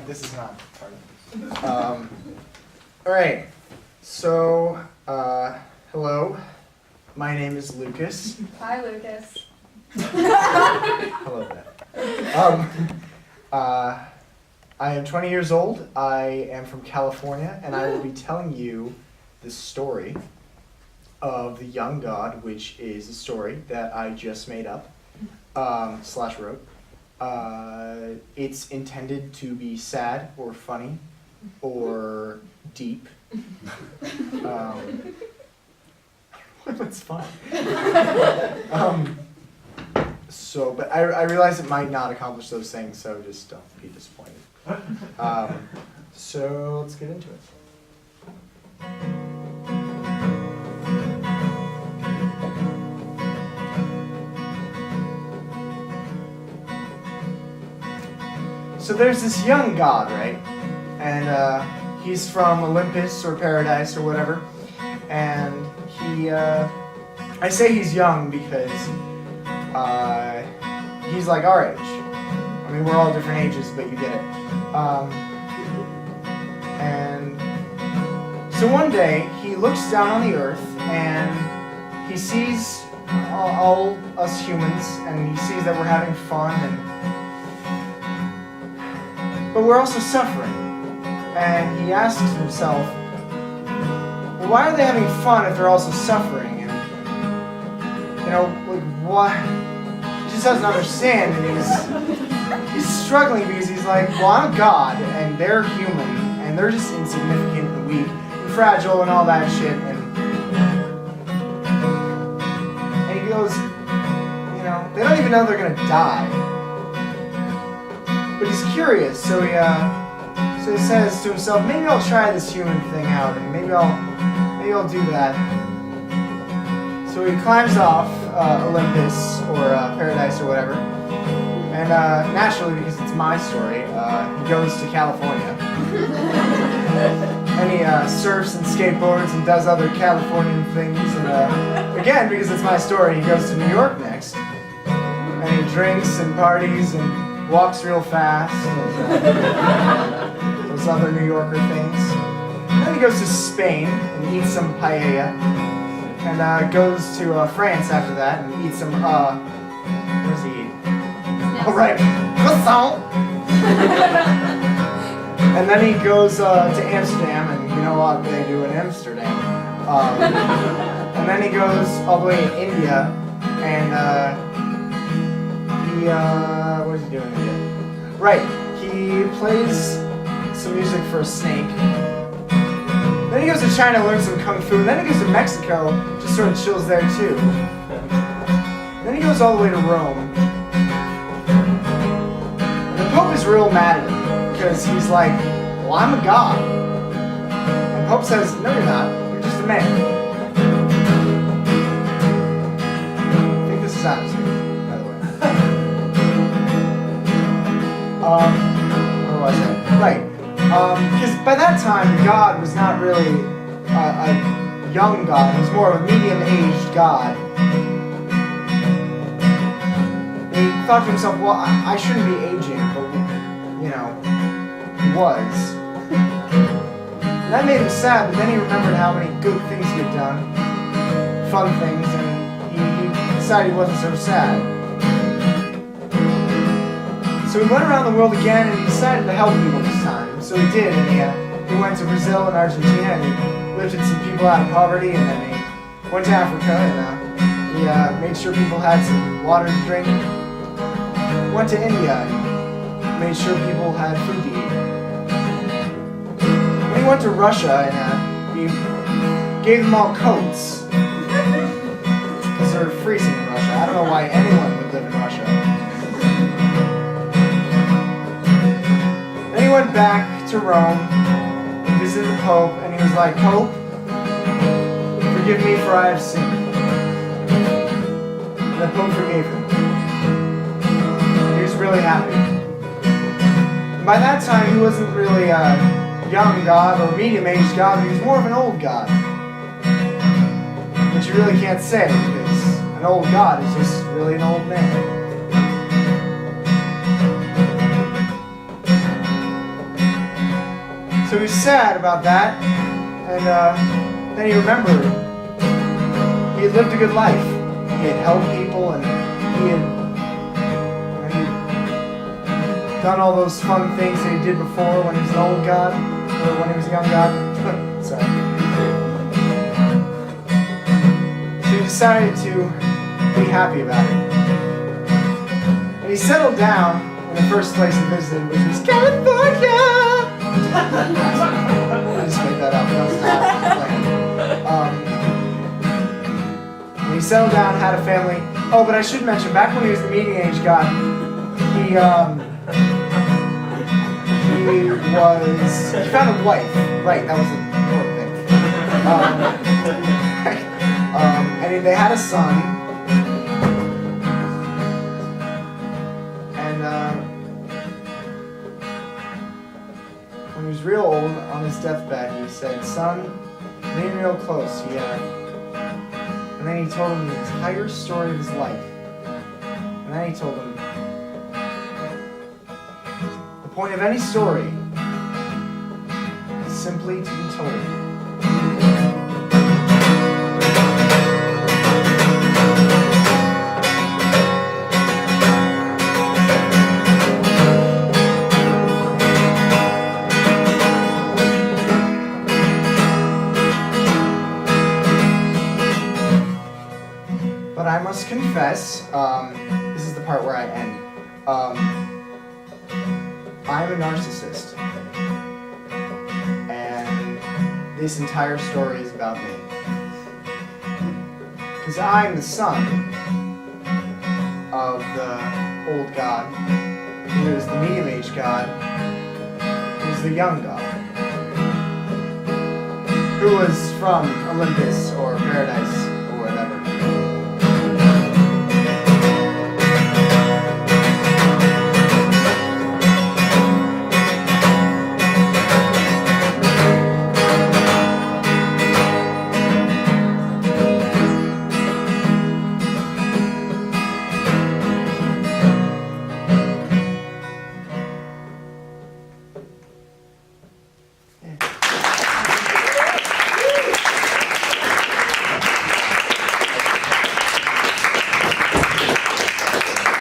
This is not part of this. Alright, so, hello. My name is Lucas. Hi, Lucas. Hello there. I am 20 years old. I am from California, and I will be telling you the story of the young god, which is a story that I just made up, slash wrote. It's intended to be sad or funny or deep. What's fun? But I realize it might not accomplish those things, so just don't be disappointed. So let's get into it. So there's this young god, right? And he's from Olympus or Paradise or whatever. And he, I say he's young because he's like our age. I mean, we're all different ages, but you get it. And so one day he looks down on the earth and he sees all us humans, and he sees that we're having fun, but we're also suffering. And he asks himself, well, why are they having fun if they're also suffering? And, you know, like, what? He just doesn't understand, and he's struggling because he's like, well, I'm a god, and they're human, and they're just insignificant and weak and fragile and all that shit. And he goes, you know, they don't even know they're gonna die. But he's curious, so he says to himself, maybe I'll try this human thing out, and maybe I'll do that. So he climbs off Olympus or Paradise or whatever, and naturally, because it's my story, he goes to California. And he surfs and skateboards and does other Californian things. And again, because it's my story, he goes to New York next, and he drinks and parties and walks real fast, and those other New Yorker things. And then he goes to Spain and eats some paella, and goes to France after that and eats some, what does he eat? Oh, right, croissant! And then he goes to Amsterdam, and you know what they do in Amsterdam. And then he goes all the way to India, and what is he doing again? Right, he plays some music for a snake. Then he goes to China to learn some kung fu. And then he goes to Mexico, just sort of chills there too. Then he goes all the way to Rome. And the Pope is real mad at him because he's like, well, I'm a god. And the Pope says, no, you're not. You're just a man. I think this is honestly, by the way. Where was I? Right. Because by that time, God was not really a young God. He was more of a medium-aged God. He thought to himself, well, I shouldn't be aging, but, you know, he was. And that made him sad, but then he remembered how many good things he had done, fun things, and he decided he wasn't so sad. So he went around the world again, and he decided to help people this time. So he did, and he went to Brazil and Argentina, and he lifted some people out of poverty, and then he went to Africa, and he made sure people had some water to drink. Went to India, and made sure people had food to eat. When he went to Russia, and he gave them all coats, because they're freezing in Russia. I don't know why anyone would live in Russia. Then he went back to Rome, visited the Pope, and he was like, Pope, forgive me for I have sinned. And the Pope forgave him. He was really happy. And by that time, he wasn't really a young god or medium-aged god, he was more of an old god. Which you really can't say, because an old god is just really really an old man. So he was sad about that, and then he remembered he had lived a good life. He had helped people, and he had done all those fun things that he did before when he was an old god, or when he was a young god. Sorry. So he decided to be happy about it. And he settled down in the first place he visited, which was California! I just made that up. That was not planned. And he settled down, had a family. Oh, but I should mention, back when he was the medium age god, he found a wife. Right, that was the important thing. And they had a son. And when he was real old, on his deathbed, he said, "Son, lean real close." And then he told him the entire story of his life. And then he told him, the point of any story is simply to be told. But I must confess, this is the part where I end. I'm a narcissist, and this entire story is about me. Because I'm the son of the old god, who is the medium-aged god, who is the young god, who was from Olympus or Paradise.